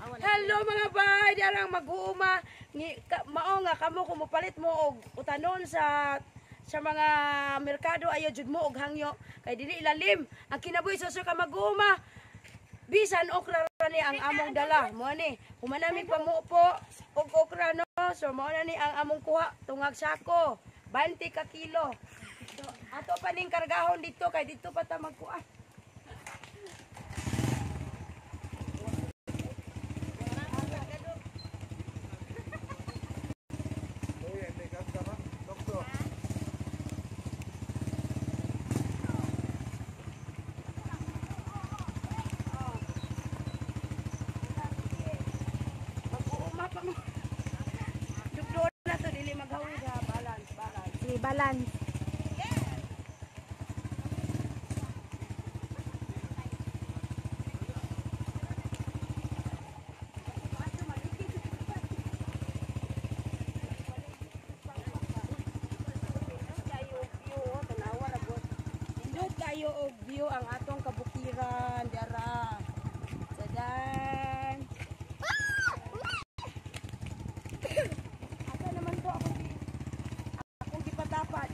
Hello mga bay, darang mag-uuma. Mao nga kamo kung mopalit mo og utanon sa mga merkado ayo jud mo og hangyo kay dili ilalim. Ang kinabuhi sa ka mag-uuma. Bisan okra ni ang among dala. Mo ni, humanami pa mo po og okra no. So mao na ni ang among kuha tungag sako. 20 ka kilo. So ato pa ning kargahon dito kay dito pa ta magkuha. Balance. Indot kayo og view ang atong kabukiran dara. Sadan. Asa naman to akong gipatapat.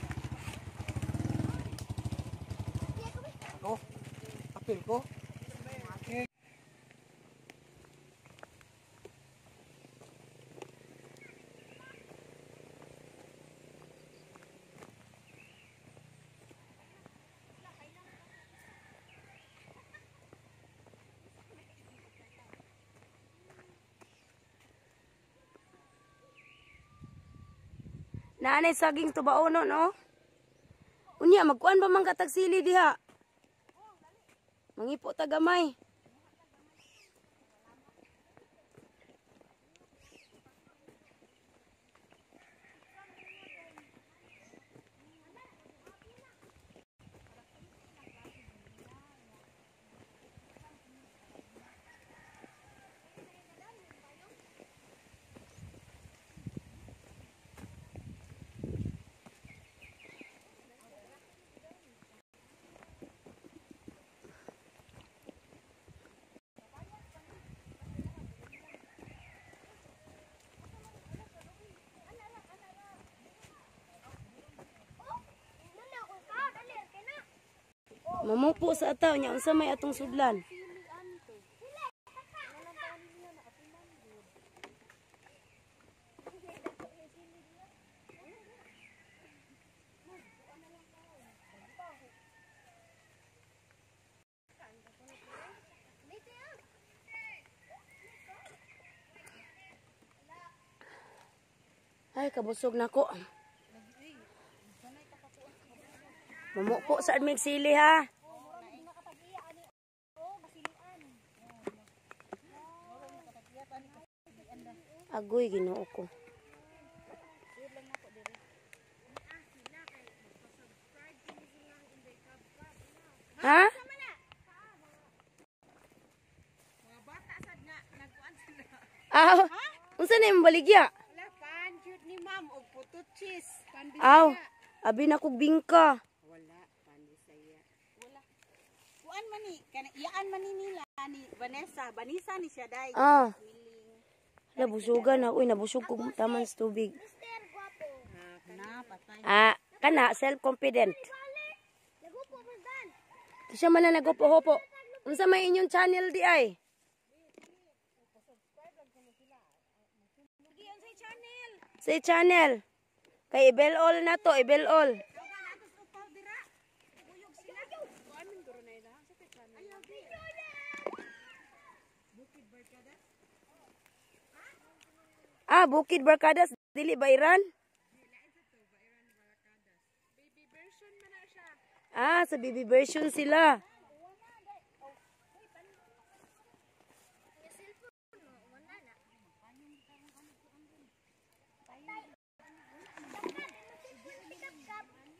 Oh, apil ko. Naanay saging tubaono no. Unya magkuan ba man katag sili diha? Mangipo ta gamay. Mamupo sa ataw nya unsa may atong sudlan. Ay kabusog nako. Mamupo sa amig sili ha. Agoy Ginoo ko. Ha? Aw, unsa na imong baligya? Wala pan jud ni ma'am og putot cheese. Aw, abi na kog bingka. Wala pan Bisaya. Wala. Kuan man ni kana iyaan man ni nila ni Vanessa ni siya dai. Ah. Nabusugan na, uy nabusog ko taman sa tubig. Na patay. Ah, kana self-confident. Siya man na nagupo-hopo. Unsa may inyong channel di ay? Say channel. Kay Ibel All na to, Ibel All. Ah, Bukid Barkadas, dili ba Iran? Baby version man na siya. Ah, sa baby version sila.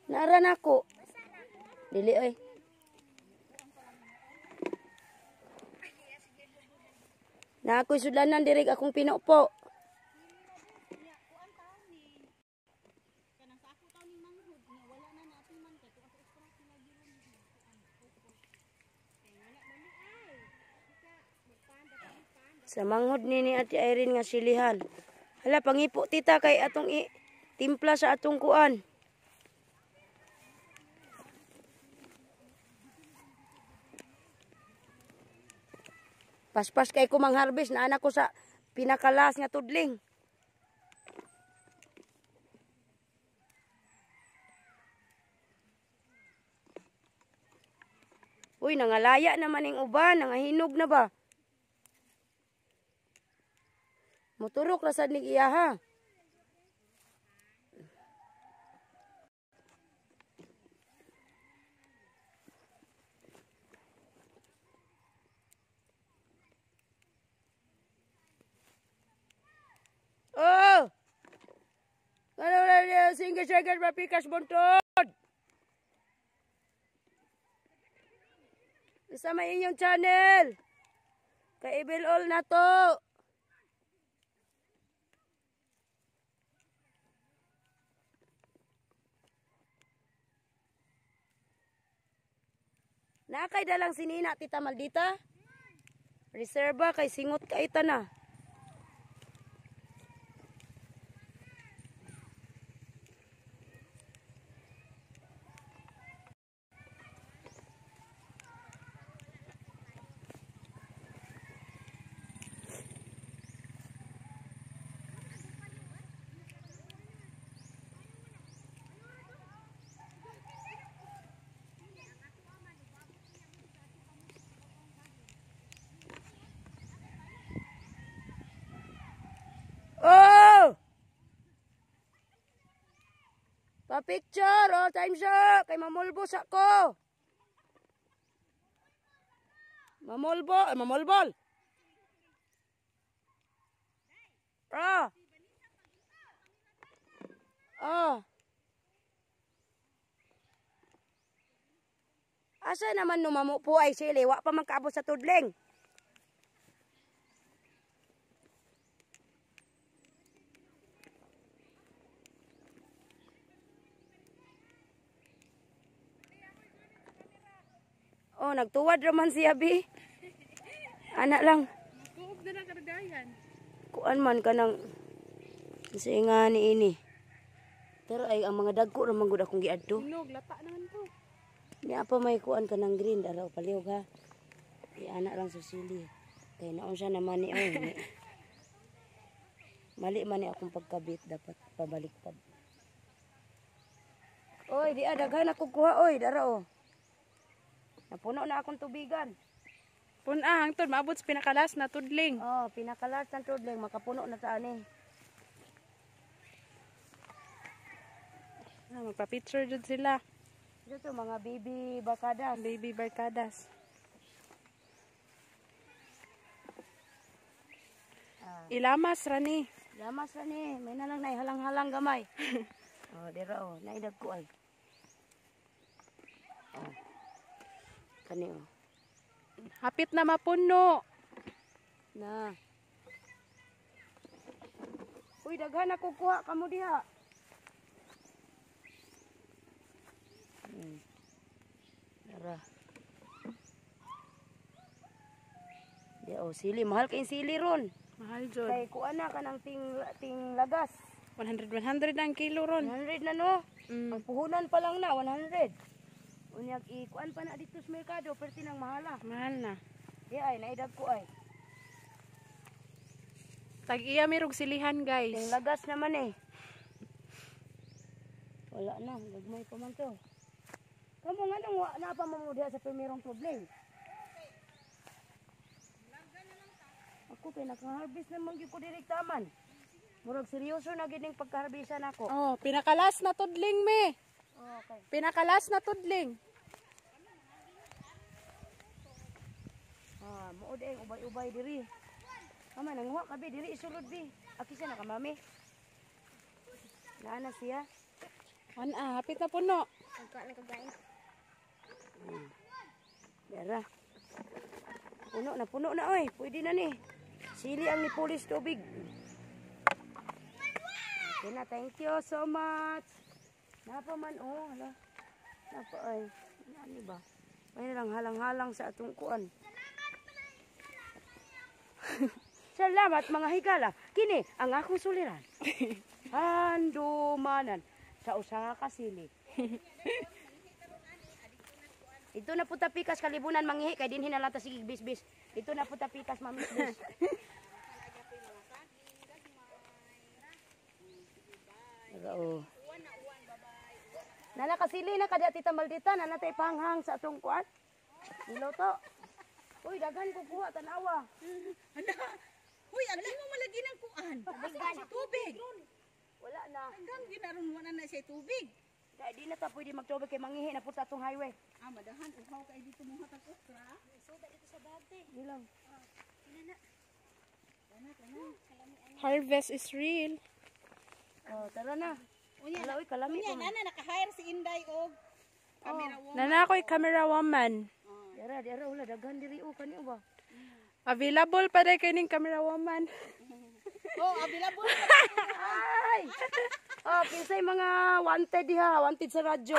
Naran ako. Dili oy. Na ako'y sudlanan direk akong pinupo. Sa manghod ni Ate Irene nga silihan. Hala, pangipo tita kay atong timpla sa atong kuan. Paspas kay ko mangharvest na anak ko sa pinakalas nga tudling. Uy, nangalaya naman yung uban, nangahinog na ba? Muturok rasad ni iya ha. Oh! Ano na single second mapikas buntod? Isama inyong channel. Kay Evil All na to. Nakay dalang sinina tita Maldita. Reserva kay singot kay na. Oh! Pa-picture, oh, time's up. Kay mamulbos ako. Mamulbol. Ah. Oh. Asa naman numamu po ay sili, wa pa man kaabot sa tudling. Oh, nagtuwad raman siya, Bi. Anak lang. Kuog na lang karagayan. Kuan man ka ng singa ni ini. Pero ay, ang mga dagko raman gud akong giadto. Inog, lata naman to. Ni apa may kuan ka ng green, dalaw palihog ha. Di anak lang sa sili. Kaya naon siya naman ni ay. Mali man ni akong pagkabit, dapat pabaliktad. Oy, di daghan ako kuha, oy, dara oh. Napuno na akong tubigan. Puna, hangtod, maabot sa pinakalas na tudling. Oh, pinakalas ng tudling, makapuno na sa ani. Magpa-picture dyan sila. Ito mga baby barkadas. Baby barkadas. Ilamas, Rani. Lamas na ni, may na lang halang-halang gamay. Oh, dira oh, naidag ko ay. Oh. Kani oh. Hapit na mapuno. Na. Uy, daghan ako kuha kamo diha. Dara. Di oh, sili mahal kay sili ron. Mahal jud. Kay kuan na kanang ting lagas. 100 ang kilo ron. 100 na no. Mm. Ang puhunan pa lang na 100. Unyag ikuan pa na dito sa merkado pero tinang mahala. Mahal na. Di ay naidag ko ay. Tag-iya mirog silihan, guys. Ting lagas naman eh. Wala na, gagmay pa man to. Kamu nga nang na pa mamudya sa primerong problem. Ako kay naka-harvest naman gyud ko direk taman. Murag seryoso na gining pagka-harvestan ako. Oh, pinakalas na tudling, me. Okay. Pinakalas na tudling. Ah, muod ay ubay-ubay diri. Mama nanguha ka bi diri isulod bi. Aki siya na ka mami. Naana siya. Hapit na puno. Agka na kagain. Dara. Puno na oy. Pwede na ni. Sili ang nipulis tubig. Okay na, thank you so much. Napa man oh, hala. Napa ay. Ano ba? May lang halang-halang sa atong kuan. Salamat mga higala. Kini ang akong suliran. Handumanan sa usa ka sili. Ito na puta pikas kalibunan mangihi kay dinhi na lang ta sige bis-bis. Ito na puta pikas mamisbis. Oo. Nana kasili na kada tita Maldita nana tay panghang sa atong kuan. Niloto. Uy, dagan ko kuha tanawa. Ana. Hoy, ang mo malagi ng kuan. Tubig. Wala na. Hanggang ginaron mo na siya tubig. Kaya di na ta pwede magtubig kay mangihi na po sa atong highway. Madahan uhaw kay dito mo hatag okra. Suda dito sa dati. Nilang. Harvest is real. Oh, tara na. Unya, Wala uy kalami unya ko. nana naka-hire si Inday og camera woman. Nana ako'y camera woman. Dara wala daghan diri o kani ba. Available pa rin kayo ng camera woman. Oh, available. Ay! Oh, kinsay mga wanted diha, wanted sa radyo.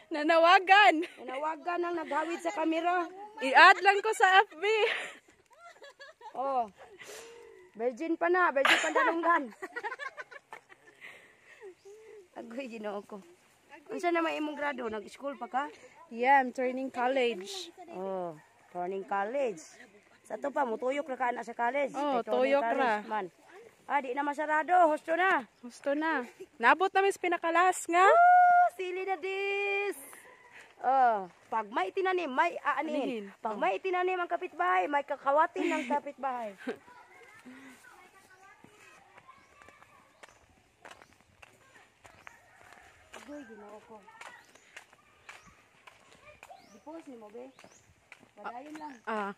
Nanawagan. Nanawagan ang naghawid sa kamera. I-add lang ko sa FB. Oh. Virgin pa na, virgin pa dalunggan. Agoy Ginoo ko. Unsa na may imong grado? Nag-school pa ka? Yeah, I'm turning college. Oh, turning college. Sa to pa mutuyok ra ka na sa college. Oh, Kay turning tuyok ra. college man. Ah, di na masarado, husto na. Gusto na. Nabot namin sa pinakalas nga. Oh, sili na dis. Oh, pag may tinanim, may Anihin. aanihin. Pag may tinanim ang kapitbahay, may kakawatin ng kapitbahay. Agoy, Ginoo ko. Dipos ni mo, be. Padayon lang. Ah,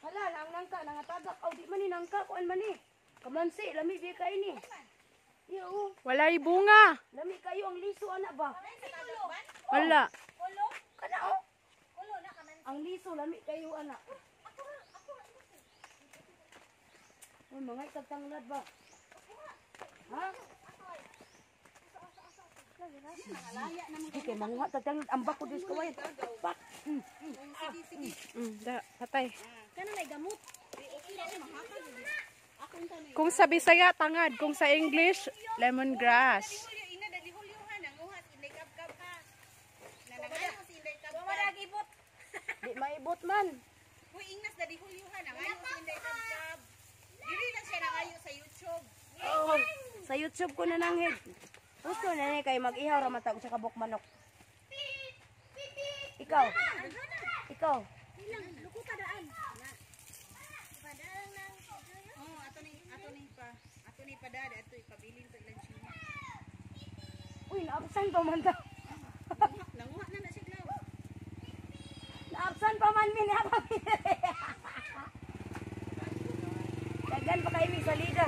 Hala, ang nangka, nangatagak. Aw, di man ni nangka, kuan man ni. Kamansi, lami di kay ni. Iyo, walay bunga. lami kayo ang liso, anak ba? Wala. Kana, oh. Ang liso, lami kayo, anak. Oh, mga itagtanglad ba? Ha? Sige, kay manguha tagtanglad. Ang bako dis ko wayan. Pak. Patay. Kana may gamot. Kung sa Bisaya, tangad. Kung sa English, lemongrass. Hulyo ina dali hulyuhan ang uhat Inday kabkab ha. Nanangayo si Inday kabkab. Ibot. Di maibot man. Uy, ingnas dali hulyuhan ang ayo si Inday kabkab. Dili lang siya nangayo sa YouTube. Oh, sa YouTube ko na nanghid. Gusto na niya kay mag-ihaw ramatag sa kabok manok. Ikaw. Ikaw. Oh, ato ni padada ato ipabilin to ilang chima. Uy, naabsan pa man ta. Nanguha na siya glaw. Naabsan pa man min apa. Dagan pa kay mig salida.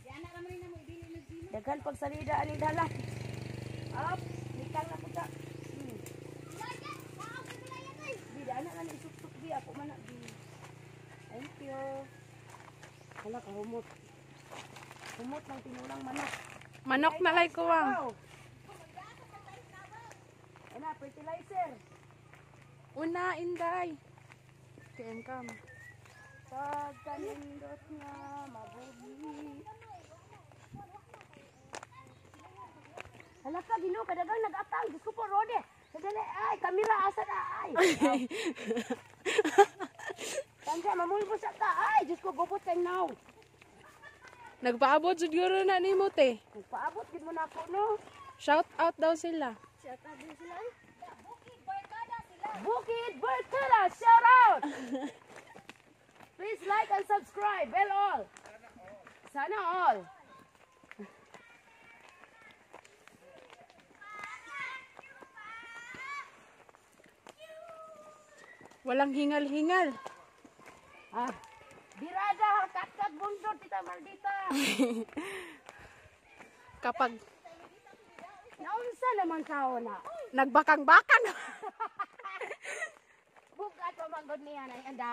Di anak ra man na mo ibili ng chima. Dagan pag salida ani dala. Up, nikang na puta. Di ana na isuk-suk di ako man na di. Thank you. Hala ka humot. Humot ng tinulang manok. Manok na lay kuwang. Wow. Ana, fertilizer. Una, Inday. TM Pag kanindot nga mabuhi. Hala ka, Ginoo, kadagang nag-atang. Diyos ko po, Rode. Sadali, ay, kamera, asa na, ay. Tanda, mamulbo sa ka. Ay, Diyos ko, gupot kay now. Nagpaabot siguro na ni mo, te. Nagpaabot, din mo na ako, no? Shout out daw sila. Bukid Bertela, shout out! Please like and subscribe, bell all. Sana all. Walang hingal-hingal. Ah, birada, kakat bundot, tita Maldita. Kapag Naunsa naman kao na. nagbakang-bakang. Bugat pa manggod niya na anda.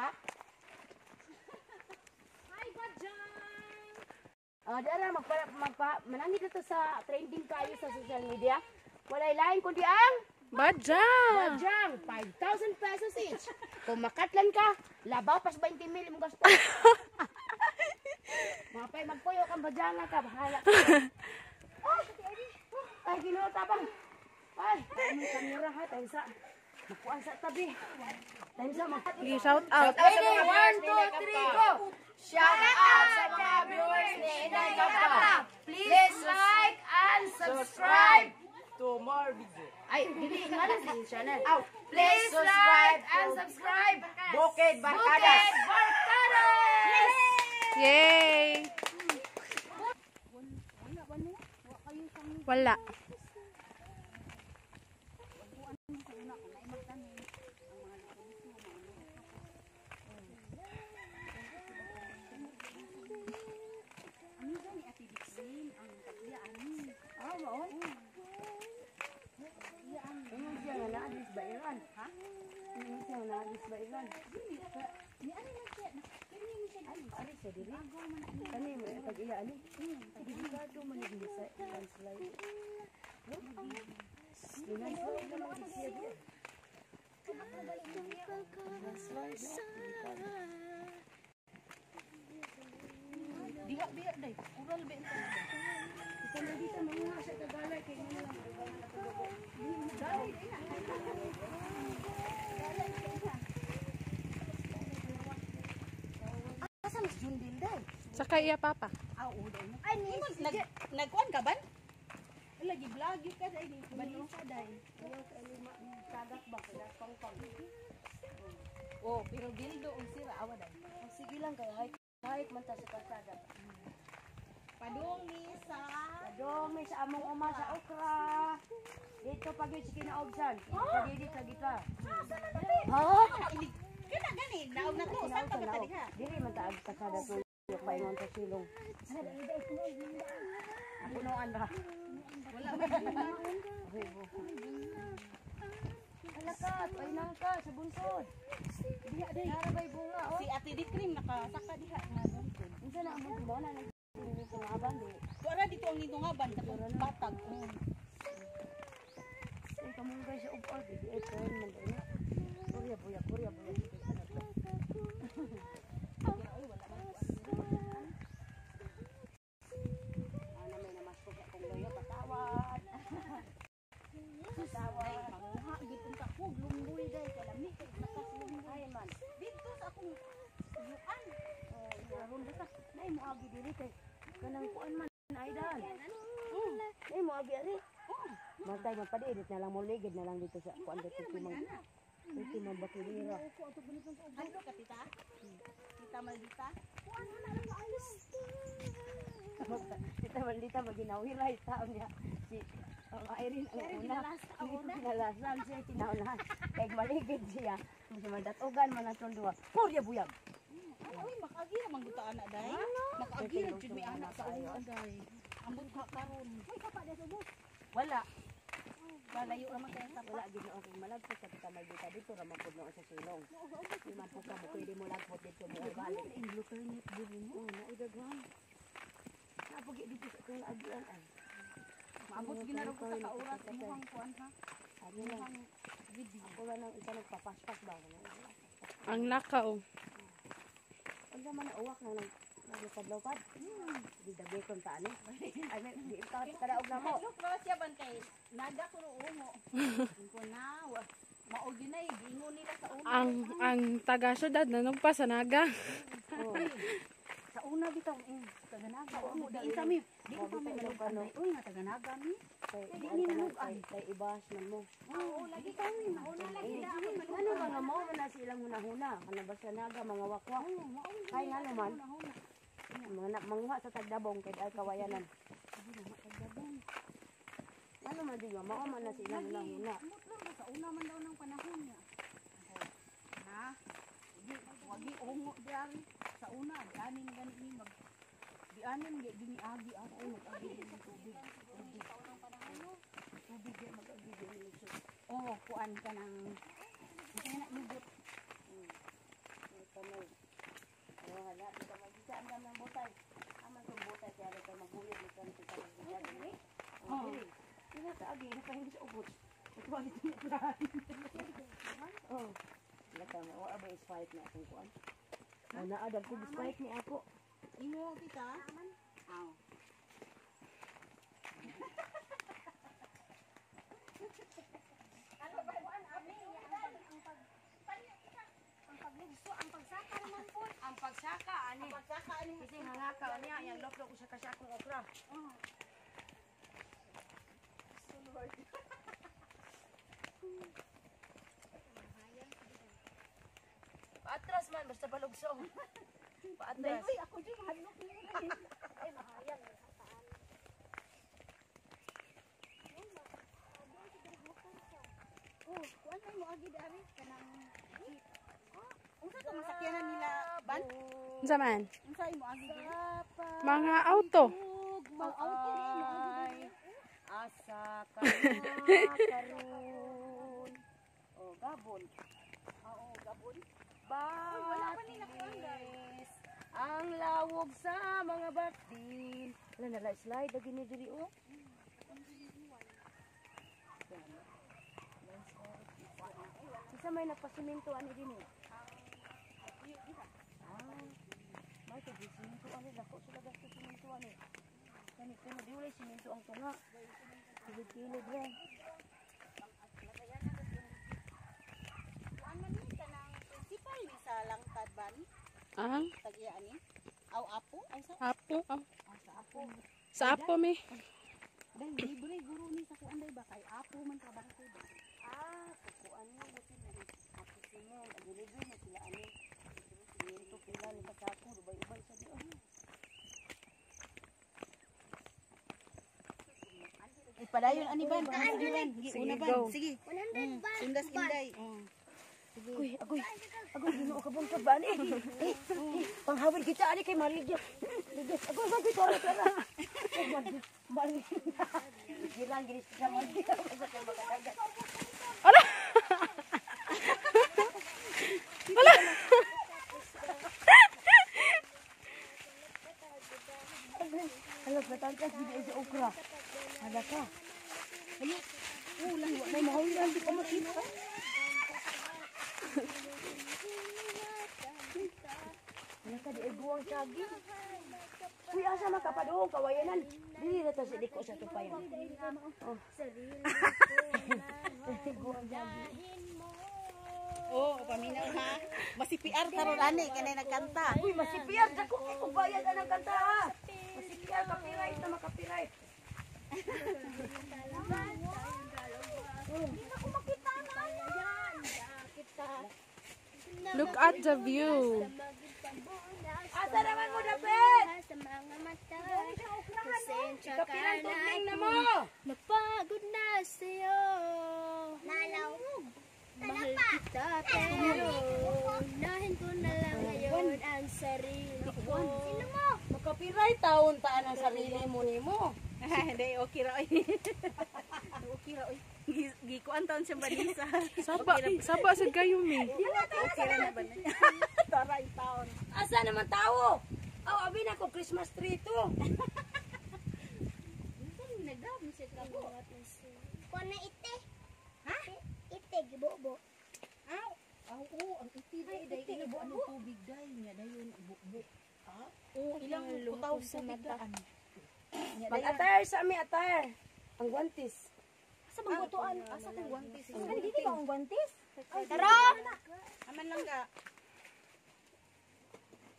Hi, Bajang! Dara, manangit ito sa trending kayo sa social media. Walay lain kundi ang Badya! Bajang, 5,000 pesos each. Kung makatlan ka, Labaw pas 20 mil mo gasto. Mapay magpuyo kang bajanga ka, bahala ka. Ay, Ginoo tabang. Ay, ang kamera ha, tayo sa makuha sa tabi. Tayo sa mga Shout out. Ready, 1, 2, 3, go! Shout out sa mga viewers ni Inay Kappa. Please like and subscribe To more video. Ay, dili nga lang sa channel. Please like and subscribe. Bukid Barkadas. Bukid Barkadas! Yay! Wala. Ingon siya nga naagis ba Iran? Ha? Ingon siya nga naagis ba Iran? Ari siya diri. Kani mo pag iya ani. Delikado man ni sa landslide. Dinan ko naman siya diri. Diha biya day. Ural ba ito? Ikaw na dito mga sa kagalay kay nila lang dugo. Asa mas jundil day? Saka iya papa. Ay ni Nagkuan ka ban? Lagi vlog ka sa ini. Balisa day. Ayaw ka lima sagat ba kada pangpang. Oh, pero dildo ang sira awa day. Sige lang kay hike man ta sa kalsada. Padung ni sa Adomi sa among uma sa okra. Dito pag yung kinaobsan. Kadidi sa gita. Ha? kana gani naog na to sa ta ba diha? Dili man ta ag kalsada to. Paingon sa silong. Ako noan ba? Wala ba? Halakat, ay nang ka sa bunsod. Diha day. Narabay bunga oh. Si Ate Dikrim nakasaka diha nga bungkod. Unsa na among mo na nang aban di. Wala dito ang nindungaban katong batag. Ay kamong guys sa ubod di ay friend man day. Kurya buya. Ana may namas ko sa kong loyo patawad. Patawad. Manguha gid ka ko lumboy day kalami kay nakas lumboy. Ay man. Dito sa akong suyuan. Oh, naron ba ka? Nay mo agi diri kay kanang kuan man ay dal. Nay mo agi ari. Magtay magpa-edit na lang mo ligid na lang dito sa kuan dito timang. Dito man bakilira. Ano ka tita? Tita Maldita? Dito maldita maginawiray taon niya. Si Irene ang una. Pinalasan siya tinaunahan. Kay maligid siya. Mas madatugan man atong duwa. Purya buyag. Ay, makagi naman guta anak day. Makagi na jud may anak sa una day. Ambot ka karon. Ay, kapa day subot. Wala. Balayo naman kay sa Wala gid na akong malagpot sa kita maldita dito ra mapud na sa silong. Di man po ka mo pwede mo lagpot dito mo balik. ilo kay ni diri mo. Oh, naidaghan. Napagi dito sa kong agian ay. Maabot ginaro ko sa kaurat imong kuan ha. Ano lang. Ako lang ang isa nagpapaspas ba? Ang lakaw. Ano man na uwak na nagpad-lopad? Di dagi kong taan eh. Ay, di ito kadaog na mo. Look ra siya ban kay naga ko umo. Ko na mao ginay gingon nila sa umo. Ang taga syudad nanog pa sa naga. Oh. Sa una bitaw taganaga umo di kami malugan. Uy nga taganaga mi. Kay ibas man mo. Oo lagi kami mauna lagi na ako Ano ba nga mo na silang hunahuna? Ano ba sa naga mga wakwak? Ay nga naman. Manguha sa tagdabong kay ay kawayanan. Ano man di ba? Mao man na silang hunahuna. sa una man daw ng panahon niya. Ha? Di wagi ungo diyan sa una ganin gani ni mag di anin gini agi ako mag-agi din tubig. Tubig di mag-agi din siya. Oh, kuan ka ng kaya lubot. Tanong. Oh, hala, kita magisa ang ng botay. Aman tong botay kaya kay magbulig ni kan kita magisa dinhi. Oh. Ina sa agi na kayo sa ubot. Ito ang tiniplan. Oh. Naka mo abay spike na akong kuan. Ana adag ko spike ni ako. Imo kita. Aw. Ang pagsaka ani. Kasi hangaka niya yang loklo ko sa akong okra. Paatras man basta balugsong. Paatras. Uy, ako di mahadlok ni mo. Ay mahayang. Oh, kuan na mo agi dari kanang unsa to masakyanan nila ban? Unsa man? Unsa imo agi diri? Mga auto. Mga auto ri mo agi diri. Asa ka na karon. Oh, gabon. Oo, gabon. Batilis ang lawog sa mga batin. Wala na slide lagi ni diri oh. Isa may nagpasimento ani din eh. May siminto ani dako sila gasto siminto ani. Kani kuno di wala siminto ang tunga. Kilid-kilid yan. Kuan man ni kanang principal ni sa Langtad ban? Ang Tagya ani. Aw apo ay sa apo. sa apo. Sa apo mi. Dahil libre guro ni sa kuan day ba kay apo man trabaho ko ba? Kuan mo buti na ako simon. Agilido na sila ani. Siminto pila ni kasako ubay-ubay sa diyon. Ipadayon ani ban? Sige una ban. go. Sige. 100 ban. Sundas inday. Agoy, agoy. Agoy, ginoo ka bang kabaan eh. Panghawid kita ani kay Maligya. Ligyas. Agoy, agoy, tara. Maligya. Gilang ginis sa Maligya. Basta kay makadagat. Alam, batangkas di sa okra. Hala ka. Ulang wa may mahulan di ka makita. Hala ka, di ay buwang sagi. Uy, asa makapadoong kawayanan. Dili na to si Diko sa tupayan. Oh. Buwang sagi. Oh, paminaw ha. Masipiar karon ani kanay nagkanta. Uy, masipiyar. Dako kay kung bayad ang kanta ha. Masipiyar, copyright na makapiright. Look at the view. Asa naman mo dapit? Sa mga mata, pasensya ka Kapilang tubig na na mo. napagod na sa'yo. Nalaw. Mahal kita pero unahin ko na lang ngayon ang sarili ko. Sino mo? Makapiright taon taan ang sarili mo nimo. Hindi okay ra oy. Okay ra oy. Gikuan taon siya banisa. Saba sa gayo mi. Okay ra na ba na? Taray taon. Asa naman tao? Aw, abi na ko Christmas tree to. Nagdami siya trabaho. Kung na ite. Ha? Ite, gibobo. Aw, oo, ang iti day day ibo ano tubig day niya dayon ibukbuk. Ha? Oo, ilang putaw sa mataan. Mag-attire sa ami attire. Ang guantis. Asa bang botoan? Asa kay guantes? Ano dito ba ang guantes? Tara. Aman lang ga.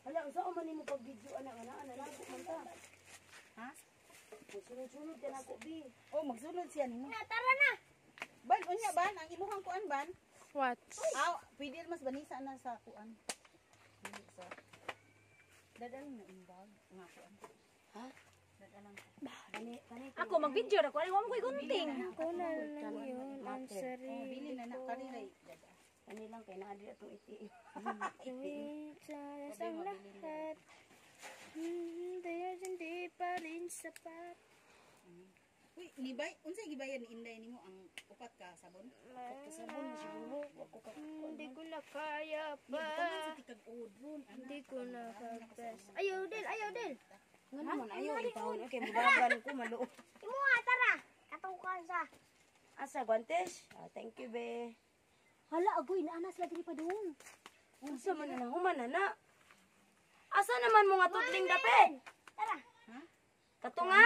Hala, unsa man nimo pag video ana labo man ta. Ha? Sunod-sunod ka na ko bi. Oh, magsunod siya nimo. Tara na. Ban unya ban ang imuhang kuan ban? What? Aw, pwede mas banisa na sa kuan. Dili sa dadal na imbag nga kuan. Ha? Dadalang. Kani Ako mag-video na ko. Ano mo ko'y gunting? Ako na lang yun ang Oh, sarili bili na na kaniray. kani lang kay naa dira tong iti. Sa ang lahat. Dahil hindi pa rin sapat. Uy, nibay, unsay gibayan ni Inday nimo ang upat ka sabon? Kasabon mo siguro ako ka. Hindi ko na kaya pa. Kaman sa tikag odron. Hindi ko na kapas. Ayaw, Del. Ayaw, Del. Nga naman ayo itaon kay mudagan ko maluot. Imo nga, tara. Kataw ka sa. Asa guantes? Ah, thank you be. Hala, agoy, naanas lagi ni padung. Unsa man na human na? Asa naman mo nga tutling dapit? Tara. Kato nga.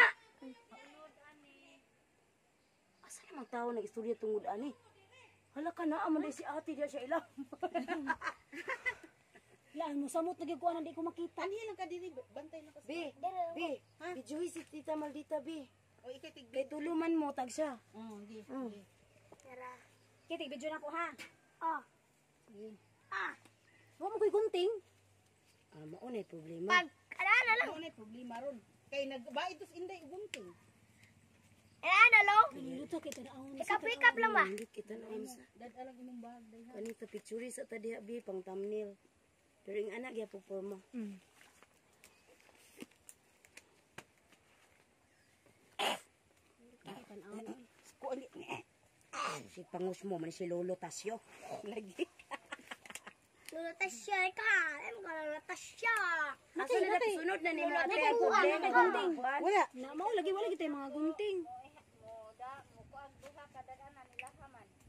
Asa namang tao nag-istorya tungod ani? Hala ka na, aman si ate diya siya ilang. Laan mo, samot lagi ko di ko makita. Ani lang ka dili, bantay lang ka. Bi, Bijuhi si Tita Maldita, Bi. O ikay tig. Kay tuluman mo, tag siya. Di. Tara. Kitig video na ko ha. Oh. Sige. Huwag mo ko'y gunting. Maunay problema. Pag, ala lang. Ano na problema ron? Kay nagba itos inday gunting. Ala lo. Luto kita na awon. Pick up lang ba? Hindi kita na unsa. Dad alang imong bag day ha. Kanito picture sa tadiha, Bi, pang thumbnail. Pero yung anak, ya po forma. Ko ali. Si pangus mo, man si Lolo Tasyo. Lagi. Lulutas siya ka. Ano ka lulutas siya? Asa na natin sunod na ni mo ate? Natay, Ang kuha, problema natay, nga, gunting. kuan. Wala. Na mo lagi wala kita mga gunting.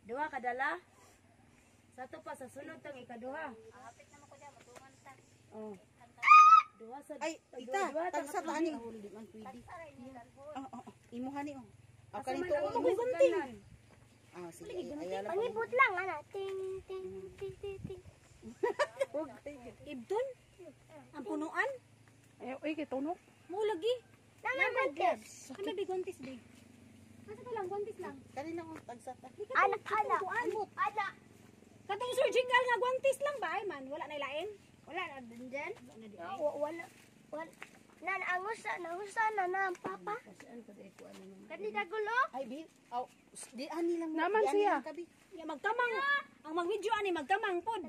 Duha kadala? Sa to pa, sa sunod tang ikaduha. Oh. Duha sa... Ay, ita, tagsa ta ani. Di man pwede. Imo hani oh. Ako kanito Asa imo. gunting? Sige, ayala pa. Pangipot lang, ana. Ting, ting, ting, ting, ting. Ibton? Ang punuan? Ay, uy, kitunok. Mo lagi. Naman guantes. Kami big guantes big. Asa ka lang, guantes lang. Kanina ko tagsa ta. Anak, anak. Anak. Katong surgical nga guantes lang ba? Ay man, wala na ilain? Wala na din dyan? Wala. Wala. Nanangusa na ang papa. Kanina gulo? Ay bi, aw, di ani lang. Naman di ani siya. lang kabi. Ya magkamang. Ang mag-video ani magkamang pod.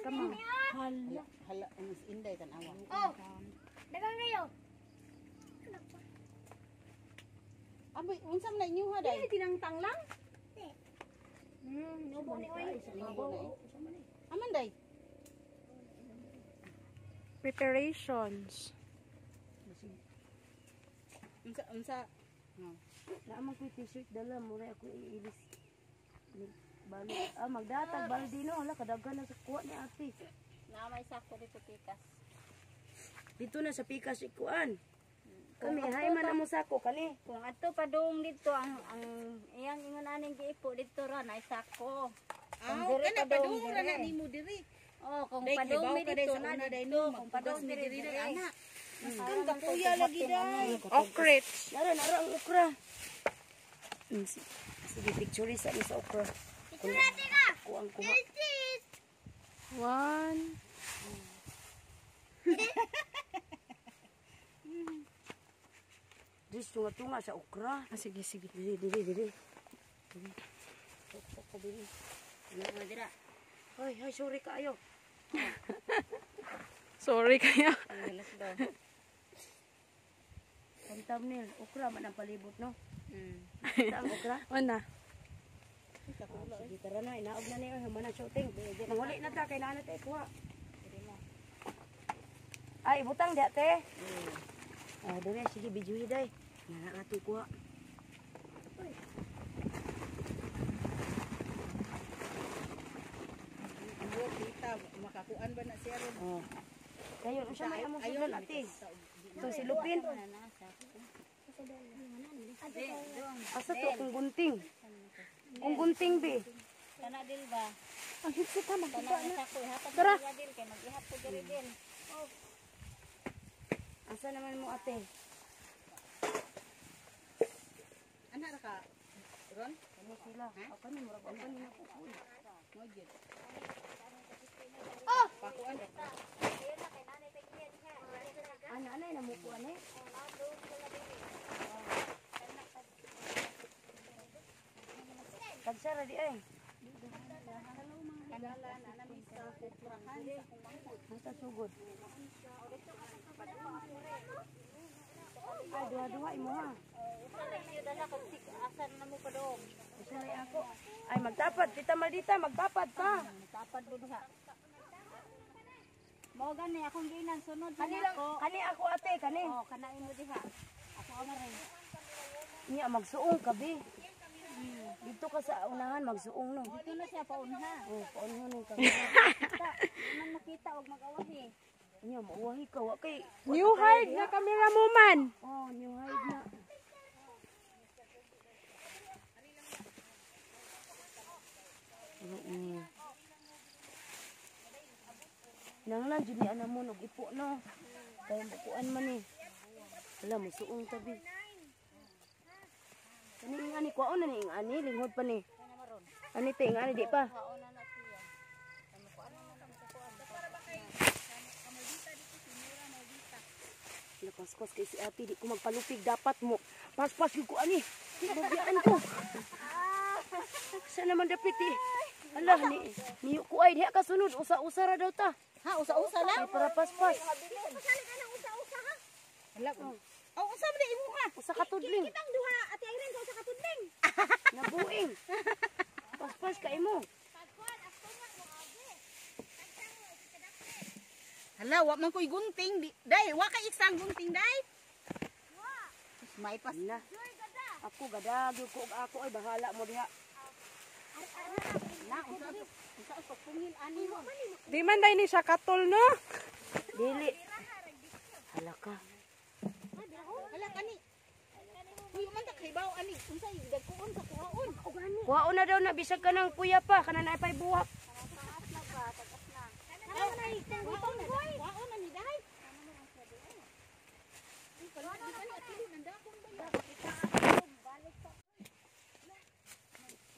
Kamang. Hala, ang inday tan awa. Oh. Dagang ngayo. Aboy, unsa man na inyo ha day? Dili tinangtang lang. Nubo ni oy. Aman day. Preparations. Unsa. Naamang ko t-shirt dala, mura ako iilis. Balik. Magdatag, baldino. Hala, kadaghan na sa kuha ni ate. Namay sakto dito pikas. Dito na sa pikas ikuan. Kami, hay man na mo sako, kani. Kung ato padung dito ang iyang ingon aning giipo dito ra na isako. Aw, kana padung ra na nimo diri. Oh, kung Day, padung mi kibaw ka day dito sa na una day dito, no, kung magpugas padung mi mi diri day dito ana. Kan kapuya lagi day. Okrich. Nara ang okra. Sige, picture sa ni sa okra. Kuang kuha. One. Diyos, tunga-tunga sa okra. Sige, sige. Dili. Pokok dili. Ano dira? Hoy, sorry kaayo. Sorry kaya. Ang thumbnail, okra man ang palibot, no? Ito ang okra. Una. Sige, tara na, inaog na niyo, humana shooting. Manghuli na ta, kailangan natin ikuha. Ay, butang di ate. Dali, sige, bijuhi day. Nakakati kuha. Ano kita makakuan ba na siya ron? Kayo, siya may among sudal ate. Ito si Lupin. Asa to kung gunting? Kung gunting, be. Kana dil ba? Ang hipsit ha, Kana magkita na. isako hatag Tara. na dil kay mag-ihap ko diri din. Asa naman mo ate? Ana ra ka ron? Ano sila? Ako ni murag ako ni nako. Mo gyud. Pakuan ra. Ana na mo kuha ni. Tagsara di ay. Kanalan ana mi sa kuprahan sa kumangkot. Asa sugod. Ay, dua-dua imo ha. Usa niyo dala kung asan na mo padung. Isa na ako. Ay, magtapad. Tita Maldita, magtapad ka. Tapad mo diha. Mo gani akong ginan sunod Kani na lang, ako. kani ako ate, kani. Oh, kana imo diha. Ako amaray. Niya magsuong ka, be. Dito ka sa unahan, magsuong no. Dito na siya paunha. Oh, paano nung ka? Kita, man makita og mag-awahi. Nya, mauwahi ka. Wa kay... New hide na camera mo man. Oh, new hide na. Nanglan jud ni ana mo og ipo no. Kaya bukuan man ni. Wala mo suong tabi. Kani ing ani kwaon na ni ing ani linghod pa ni. Ani te ing ani di pa. Lapas-pas kay si ate di ko magpalupig dapat mo. Pas-pas gyud ko ani. Bubiyaan ko. Sa naman dapit eh. Alah ni ko ay diha kasunod usa-usa ra daw ta. Ha, usa-usa lang. Ay para pas-pas. Wala ko. Oh, usa man imo ha. Usa ka tudling. Kitang duha ate Irene sa usa ka tudling. Nabuing. Pas-pas kay mo. Hala, wa man ko'y gunting. Day, wa kay isang gunting, day. May pas. Na. Ako gadagyo ko ug ako ay bahala mo diha. Na, usa sa pungil ani mo. Di man day ni siya katol no. Dili. Hala ka. Hala kani. Uy, man ta kay baw ani. Unsay dagkuon sa kuhaon. Kuhaon na daw na bisag ka ng kuya pa kana na pay buhak. Kuhaon na ni day.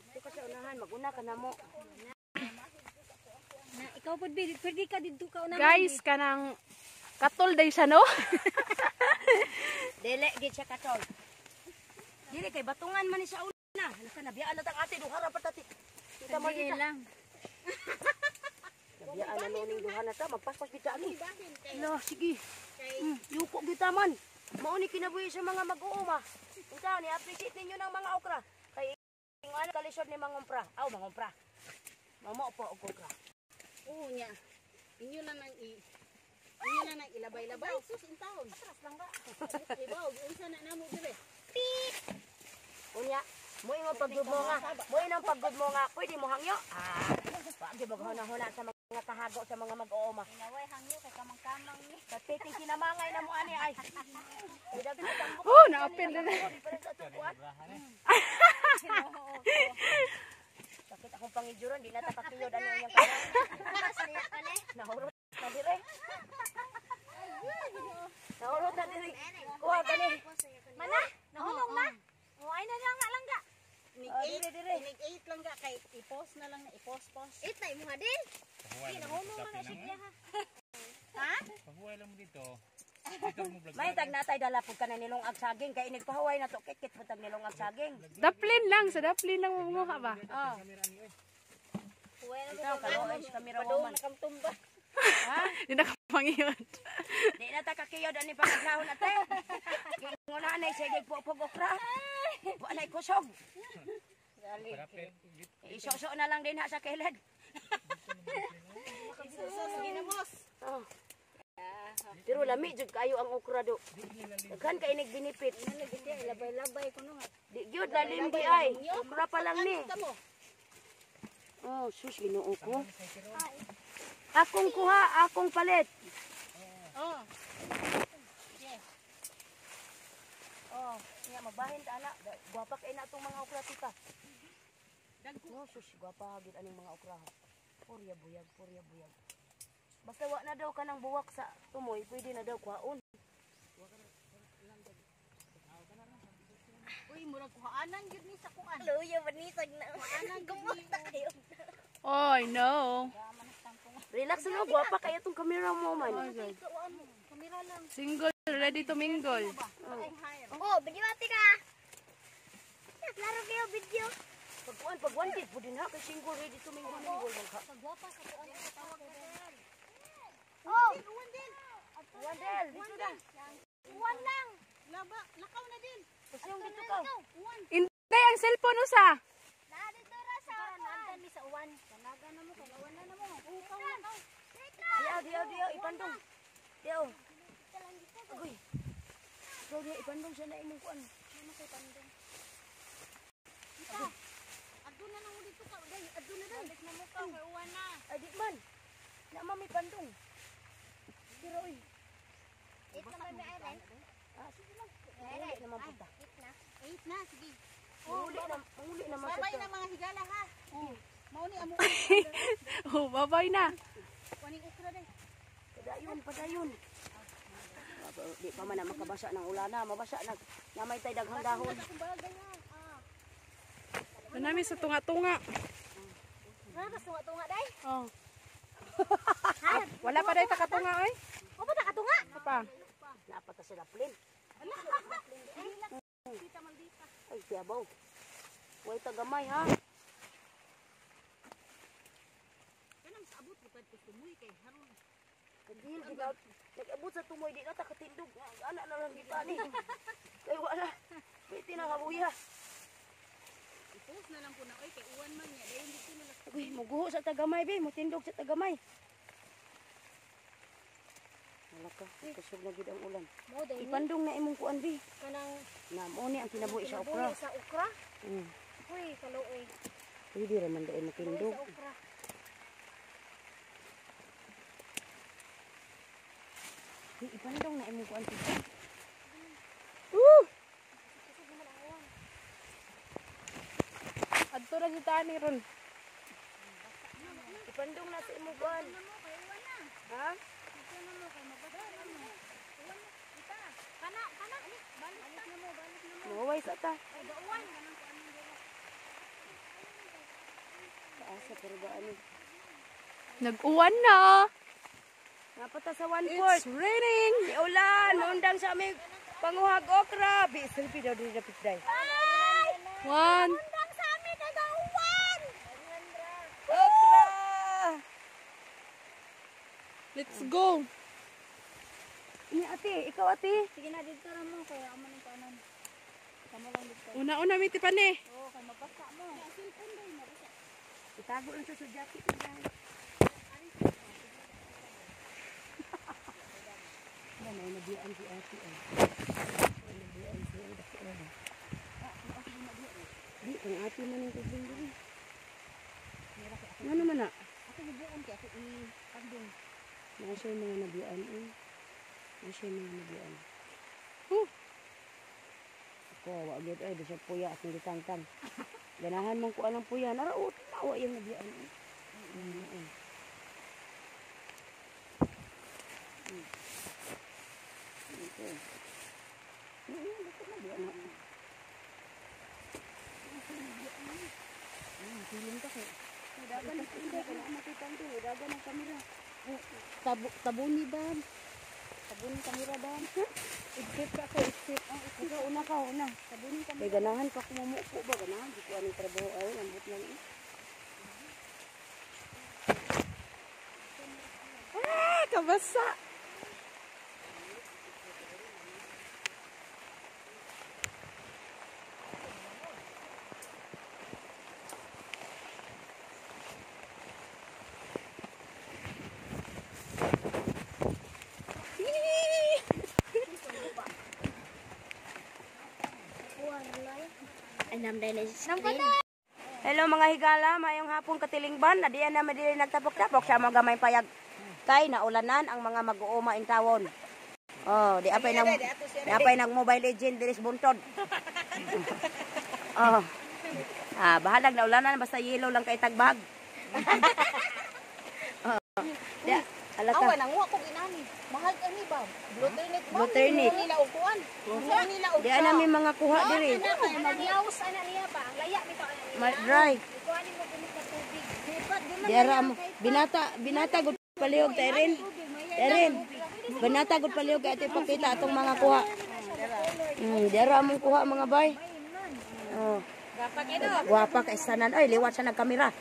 Dito ka sa unahan maguna ka na mo. Na ikaw pud pwede ka didto ka una. Guys, kanang katol day siya no. Dili gid siya katol. Dili kay batungan man ni siya una. Hala ka nabiyaan na tang ate duha ra patati. Kita mo kita. lang. Nabiyaan na noning duha na ta magpaspas bita ani. Hala sige. Yuko bita man. Mao ni kinabuhi sa mga mag-uuma. Unsa ni appreciate ninyo ng mga okra. Kay ingana kalisod ni mangumpra. Aw mangumpra. Mamo po og okra. Oo nya. Inyo lang nang ilabay-labay. Sus in taon. Atras lang ba? Ibaw, unsa na namo dire? Unya, mo ingon paggud mo nga. Mo inong paggud mo nga. Pwede mo hangyo? Wa gyud maghuna-huna sa mga tahago sa mga mag-uuma. Naway hangyo kay kamang-kamang ni. Kapiting kinamangay na mo ani ay. Ay daghan ang buko. Oh, naapil na. Sakit akong pangijuran, di na tapakiyod ano yung kamay. Nahurot na dire. Nahurot na dire. Kuha gani. Mana? Nahulog na. Oh, ay na lang nga langga. Nig Oh, 8 dire. Nig 8 lang ga kay i-post na lang na i-post. It na imo din. Di nahulog na siya ha. Pahuway lang mo dito. Dito mo vlog. May tag natay dala pud kana nilong ag saging kay nagpahuway na to kit pud tag nilong ag saging. Daplin lang, sa daplin lang mo ha ba? Oh. Well, Ikaw kaloy kamera woman. nakamtumba. Ha? Di na kapangiyod. Di na ta kakiyod ani pagkaon ate. Nguna nay sige pupog okra. Wa nay kusog. Isoso na lang din ha sa kilid. Sus ginamos. Oh. Pero lami jud kayo ang okra do. Daghan kay inig binipit. Labay-labay ko no. Di gyud lalim di ay. Okra pa lang ni. Tamo. Oh, sus Ginoo ko. Akong kuha, akong palit. Oh. Oh, nya magbahin ta ana. Gwapa kay na tong mga okra tita. No, sus gwapa gid aning mga okra. Purya buyag, purya buyag. Basta wa na daw kanang buwak sa tumoy, pwede na daw kuhaon. Uy, murag kuhaanan gyud ni sa kuan. Luya banisag na. Kumusta kayo? Oh, no. Relax na, gwapa kaya tong camera mo man. Single, ready to mingle. Oh, video ate ka. Laro kayo video. Pag wanted po din ha, kay single ready to mingle. Oh, Wandel, dito na. uwan lang. Laba, lakaw na din. Kasi yung dito ka. Hindi, ang cellphone usa. Na dito ra sa uwan. Sa uwan. Talaga na mo, kalawan na mo. Ukaw na. Diyaw, ipandong. Diyaw. Agoy. Diyaw, ipandong siya na imong kuan. Adto na lang dito ka. Day, adto na day. Balik na mo ka kay uwan na. Ay, di man. Na mami pandong. Pero oy. 8 naman may iron. Ah, sige lang. Uli naman po ta. 8 na. 8 na, sige. Uli naman po Babay ta. na mga higala ha. Oh. Mao ni amo. Oh, babay na. Kuning ukra day. Padayon. Di pa man na makabasa ng ulana. Mabasa na. Namay tay daghang dahon. Kung bagay ha. Manami sa tunga-tunga. Ano ba tunga-tunga day? Oh. Wala pa dahil takatunga, oy. O ba nakatunga? Apa? Napata sila plin. Kita maldita. Ay, tiyabaw. Huwag tagamay ha. Kanang abot ko pwede tumuy kay haron. Kagil, nag-abot sa tumoy di na takatindog. Anak na lang kita ni. Kaya wala. Pwede na kabuya. Ipos na lang ko na oy kay uwan man niya. Dayon dito na lang. Uy, muguho sa tagamay, be. Mutindog sa tagamay. Wala ka. Kusog na gid ang ulan. Mo day ni Ipandong na imong kuan, be. kanang Na, mo ni ang kinabuhi sa okra. sa okra. Mm. Uy, kaluoy. Pwede raman dahil Uy, matindog. sa okra. Ipandong na imong kuan, be. Adto na si Tani ron. Ipandong na sa imong kuan. Ha? Kana, balik na mo. Maway sa ta. Taasa pero ba ano? Nag-uwan na. Napata sa 1/4. It's raining. Di ulan, undang sa aming panguhag okra. Bi, selfie daw din dapat day. One. Ang sa amin nagauwan. Okra! Let's go. Ini ate, ikaw ate. Sige na dito ra mo kay amo nang kanan. Kamo lang dito. Una-una, may tipan eh. Oh, kay mabasa mo. Cellphone day na. Itago lang sa jacket. Ano, may nabiyan si ate. May nabiyan si ate. Di, kung ate man yung tubing din. Ano man na? Ako gibuon kay ako i-kandong. Nasa yung mga nabiyan eh. Nasa yung mga nabiyan. Ako, wagit ay, doon sa puya at hindi tangtang. Ganahan mong kuha ng puya. Naraot, nawa yung nabiyan eh. Okay. Feeling ka ko. Dagan ang kamera. Kaya makitang to. Dagan ang kamera. Tabuni ba? Tabuni kamera ba? Exit ka ko. Exit. Ikaw una ka. Una. Tabuni kamera. May ganahan pa kumumuko ba? Ganahan. Di ko anong trabaho. Ay, lambot lang eh. Ah, kabasa. Hello mga higala, mayong hapon katilingban. Adiyan na madili nagtapok-tapok sa mga gamay payag. Kay naulanan ang mga mag-uuma in tawon. Oh, di apay nag Mobile Legend diris buntod. Oh. Ah, bahalag naulanan basta yellow lang kay tagbag. Oh. Di alata. Awan ang wa ko ginani. Mahal kani ba? Bluetooth mo. Bluetooth. Nila og kuan. Nila og. Di anami mga kuha diri. Ang yaws ana niya ba? Ang laya bitaw ana niya. Dry. Kuhanin mo dili sa tubig. Sipat di man. Diara mo. Binata gud palihog ta Erin. Erin. Binata gud palihog kay ito pakita atong mga kuha. Diara mong kuha mga bay. Oh. Guwapa kay sanan. Ay, liwat sa nagkamera.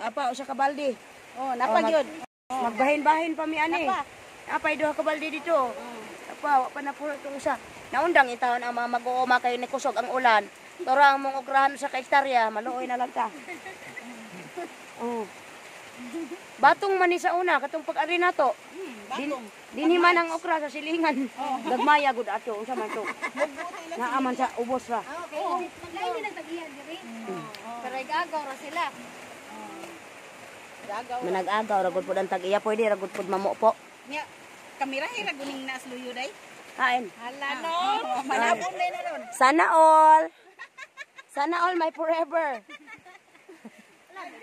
Apa sa kabaldi. Oh, napagyud. Magbahin-bahin pa mi ani. Apay duha ka balde dito. Apa, wa pa na puro itong isa. Naundang itawon ang mga mag-uuma kay nikusog ang ulan. Tora ang mong ukrahan sa kaistarya, maluoy na lang ta. Oh. Batong man ni sa una katong pag-ari nato. Dinhi man ang okra sa silingan. Gagmaya gud ato unsa man to. Naaman sa ubos ra. Okay. Lain din nagtagihan diri. Pero igagaw ra sila. Manag-agaw ra gud pud ang tag-iya pwede ra gud pud mamupo. Nya kamera hira guning nas luyo day. Hain. Hala no. Malabon na na ron. Sana all. Sana all my forever.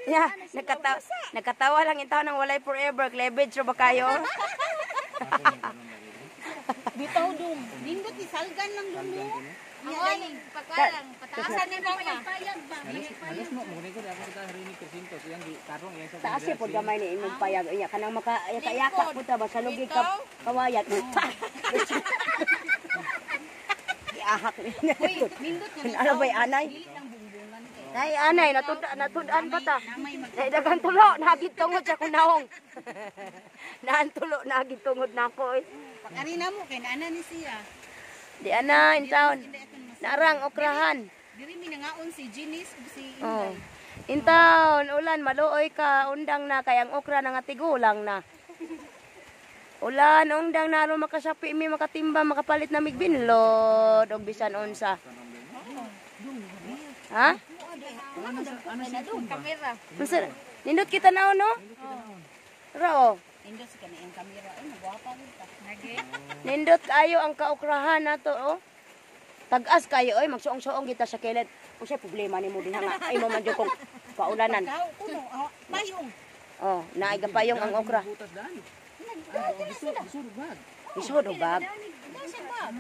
Yeah, nakatawa lang ito nang walay forever. Cleavage ra ba kayo? Bitaw dum. Nindot isalgan lang dum no. Ang oning pagkalang pataasan ni mama. Alas mo mo ko dapat kita hari ini kersinto yang di karong yang sa Taas po gamay ni imong payag. Iya, kanang makayaka po ta ba sa lugig ka kawayat. Giahak ni. Nindot nga Ano ba'y anay? dili lang bumbungan kay. Nay anay, natudan pa ta. Nay dagang tulo, nagid tungod sa kunahong. Naan tulo, nagid tungod na ako. Pakarina mo kay naana ni siya. Di ana, in town. Narang okrahan. Diri mi nangaon si Jinis ug si Oh. Inday. In town, ulan, maluoy ka, undang na, kay ang okra na nga tigulang na. Ulan, undang na, aron makasapi mi, makatimba, makapalit na migbinlod, o bisan unsa. Ha? Kamera. Unsa? Nindot kita na, no? Rao. Nindot si kanang kamera ay nagwapa rin ta. Nindot kayo ang kaokrahan na to, oh. Tag-as kayo, oy, magsuong-suong kita sa kilid. Kung siya problema ni mo din nga, ay mo man dyan kung paulanan. Kao kuno payong. Oh, naigapayong ang okra. butas dan. Isod o bag. Nasa ba?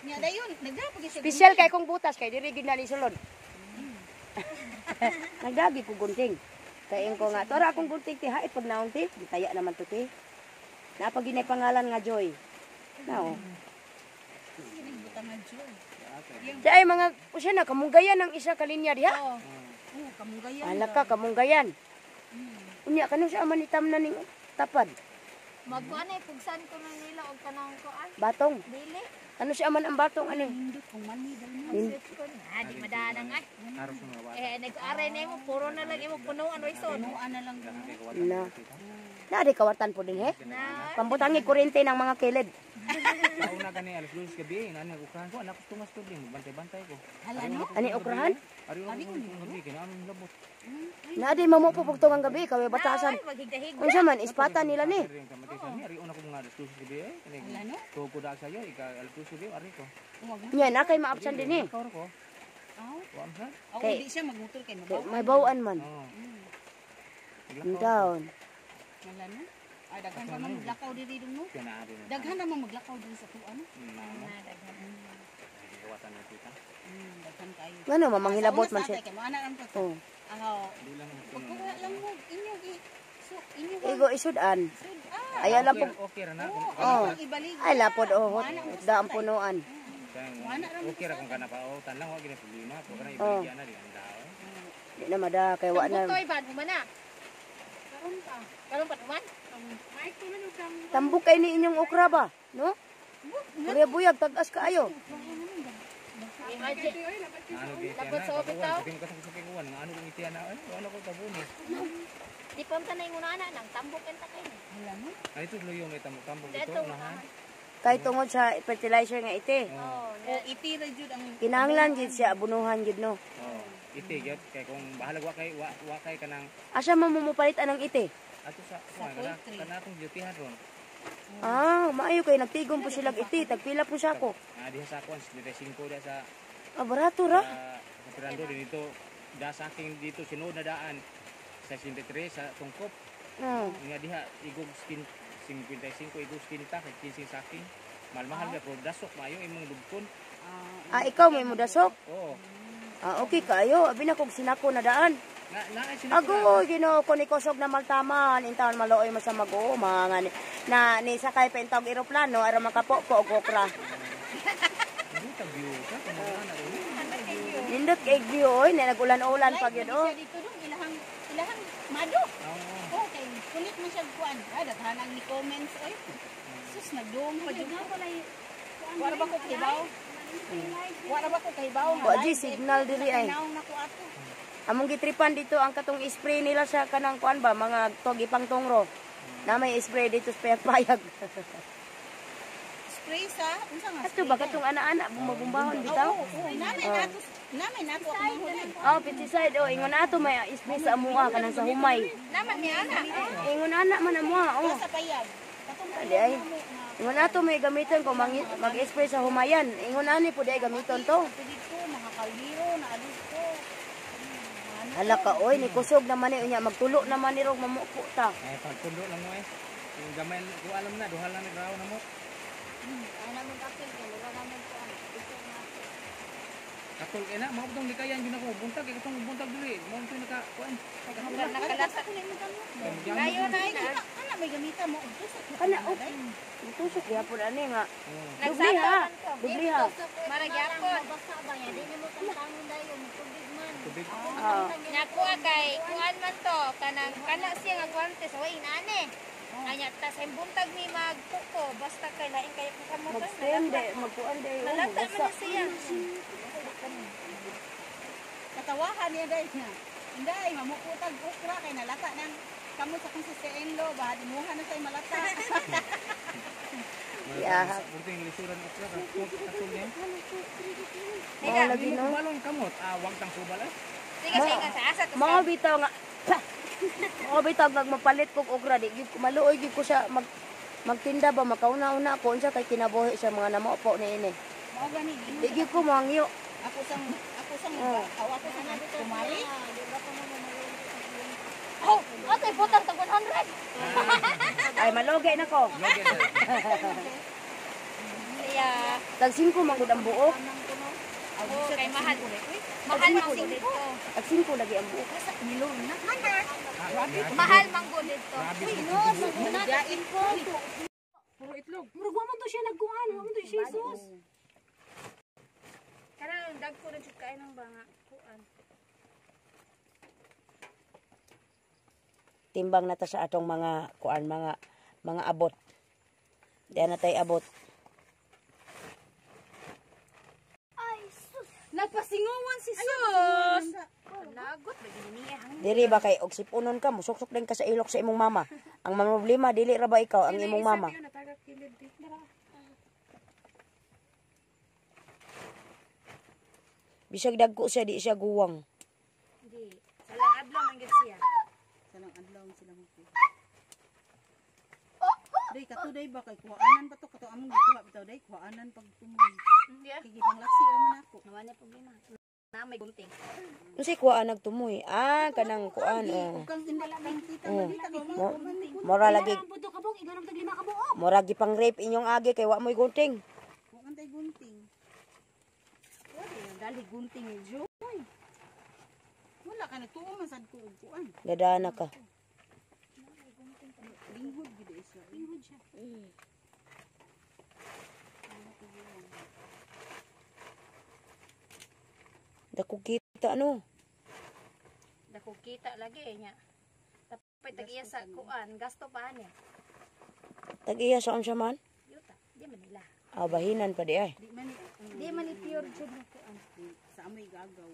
Nya dayon nagdapag siya. Special kay kong butas, kay diri gid na ni sulod. Nagdagi ko gunting. Kay ko nga, tora akong gunting ti hait pag naon ti, gitaya naman to ti. Napag ginay pangalan nga Joy. Nao. Di ay mga, usya na, kamunggayan ang isa kalinya diha. Oh, kamunggayan. Ala ka, kamunggayan. Unya, kanong siya manitam na ning tapad. Magkuan ay pugsan ko na nila og kanang kuan. Batong. Dili. Ano siya man ang batong ano? Nindot kung mani dali mo. Di madana nga. Harus mga Nag-aray na mo puro na lang imo puno ano ison. Nuan na lang dum. Na. Na di kawatan po din he. Na. Pambutangi kuryente ng mga kilid. Pauna gani alas 12 gabi nani ko kan ko anak ko tumas to din bantay-bantay ko. Hala no. Ani okrahan? Ari ko gabi kinaan labot. Na di mamupupugtong ang gabi kaway batasan. Maghigdahig. Unsa man ispatan nila ni. Ari yung kamatisan ni ari una ko mga alas 12 gabi eh. Hala no. Ko ko da sayo ika alas 12 gabi ari ko. Nya na kay maapsan din eh. Kawar ko. Aw. Kuan sa? Aw Kay- di siya magmutol kay Kay mabaw. may bawaan man. Oo. In town. Hala no. Ay daghan ra man maglakaw diri dum no. Kana ari na. Daghan ra man maglakaw diri sa tuan. Kawatan na kita. Daghan kayo. Ngano mamanghilabot man siya. Kay mo ana ram ko. Oh. Aw. Di lang Pagkuha lang mo inyo gi. So inyo Igo isudan. ah. Ay ala po. Okay ra na. Oh. Ibalik. Ay lapod oh. Daang punuan. Okay ra kung kana pa o tanang wa gina problema ko kana Oh. ibigyan na di anda. Di na mada kay wa na. Butoy ba humana? Karon pa tuman? Tambok kay ni inyong okra ba? No? Kuriya buyag tagas kaayo. Imagine. Ano gi Labot sa bitaw. Sabi ko sa kuwan ano kung itiyan na ano ko tabuni. Di pa ta na yung una nang tambok enta kay. Ay ito luyo may tambok Dito. ito unahan. Kay tungod sa fertilizer nga ite. Oh, O itira jud ang Kinahanglan gid siya abunuhan gid no. Oh, ite gyud kay kung bahalag wa kay kanang Asa man mo mupalit anang ite? ato sa kana atong dutyhan ron. Ah, maayo kay nagtigom po sila iti, tagpila po siya ko. Diha sa kuan 5 da sa Ah, barato ra. sa Fernando dito da sa aking dito sunod na daan sa 63 sa tungkop. Nga diha igog skin 55 igog skin ta kay 15 sa akin. Mahal na pero dasok maayo imong dugkon. Ah, ikaw may mudasok? Oo. Ah, okay kayo. Abi na kog sinako na daan. Na sila Ago, Ginoo ko ni kusog na maltaman. Intaon maluoy mo sa mag-o. Mga na ni sakay pa intawag eroplano ara makapo-po og okra. Nindot kay view oy, na nagulan-ulan pag yun oh. dito dong ilahang mado. Okay, kulit man siya kuan. Ay daghan ni comments oy. Sus nagdum pa jud ako lay. Wala ba ko kibaw? Wala ba ko kibaw? Wa di signal diri ay. Naong nako ato. Among gitripan dito ang katong spray nila sa kanang kuan ba mga tog ipang tungro. Na may spray dito sa payag-payag. Spray sa unsa nga? Ato ba katong ana-ana bumabumbahon bitaw? Namay nato ako mahuli. Oh, pesticide oh, ingon ato may spray sa amuha kanang sa humay. Naman ni ana. Ingon ana man amuha, oh. Sa payag. Adi ay. Ingon ato may gamiton ko mag-spray sa humayan. Ingon ani pud ay gamiton to. Dito mga kaldero na dito. Hala ka oy, ni kusog naman ni unya magtulo naman ni rog mamuko ta. Ay pagpundo lang mo eh. Yung gamay ko alam na duha lang ni raw na mo. Ay namin kapil kay wala namin ko ano. Ito na. Katol kay na mao tong likayan gyud ako buntag kay katong buntag diri. Mo to naka kuan. Nakalasa ko ni mo kamo. Layo na ana may gamita mo. Kana oh. Tusok gyapon ani nga. Dubliha, dubliha. Maragyapon. Basta ba ya di mo tantangon dayon tubig man. Tubig. Nakuha kay kuan man to kanang kana siya nga guantes way inane. Anya tas ang buntag ni magpuko basta kay lain kay kamo to. Magtende, magkuan day. Nalata man na siya. Katawahan niya dai niya. Inday mamukutag okra kay nalata nang kamo sa kung sa enlo ba dimuha na say malata. Yeah. Buting lisuran okra ka. Katol niya. Mga lagi Dili no. ko balon kamot. Wag tang subal ah. Sige sige sa asa to. Mga bitaw nga. Mga bitaw nagmapalit kog okra di gyud ko maluoy gyud ko siya magtinda ba makauna-una ko unsa kay kinabuhi sa mga namopo ni ini. Mao gani. Di gyud ko mangyo. Ako sang ako sang kumari. Oh, okay putang tag 100. Ay malugay na ko. Logyan na. Siya. Tag 5 man gud ang buok. Oh, kay mahal. Mahal man gud dito. Tag 5 lagi ang buok. Mahal man gud dito. Dain ko. Puro itlog. Murag wa man to siya nagkuan, wa man to siya Jesus. Karang dagko rin jud kay nang banga kuan. Timbang na ta sa atong mga kuan mga abot. Diyan na tay abot. Nagpasinguwan si Sus. Lagot ba niya hang. Dili ba kay og sipunon ka musuksok din ka sa ilok sa imong mama. Ang problema dili ra ba ikaw ang imong mama. Bisag dagko siya di siya guwang. Di. Salang adlaw man gid siya. Sanang adlaw sila magkuha. Day katuday ba kay kuhaanan pa to kato among gikuha bitaw day kuhaanan pag tumoy. Kay gipanglaksi man ako. Naman na problema. Na may gunting. Unsay kuan nagtumoy? Kanang kuan oh. Kang hindi lang kita Oh. malita ko. Mora lagi Buto ka bong iganam tag 5 ka buok. mora gi pang rape inyong agi kay wa mo'y gunting. Kung antay gunting. Dali gunting ni Jo. Wala ka nagtuo man sad ko og kuan. Dadana ka. Linghod gid siya. Linghod siya. Dako kita no. Dako kita lagi nya. Tapay tag-iya sa kuan, gasto pa niya. Tag-iya sa unsa man? Yuta, di man nila. Bahinan pa di ay. Di man ni pure jud na kuan. Sa amoy gagaw.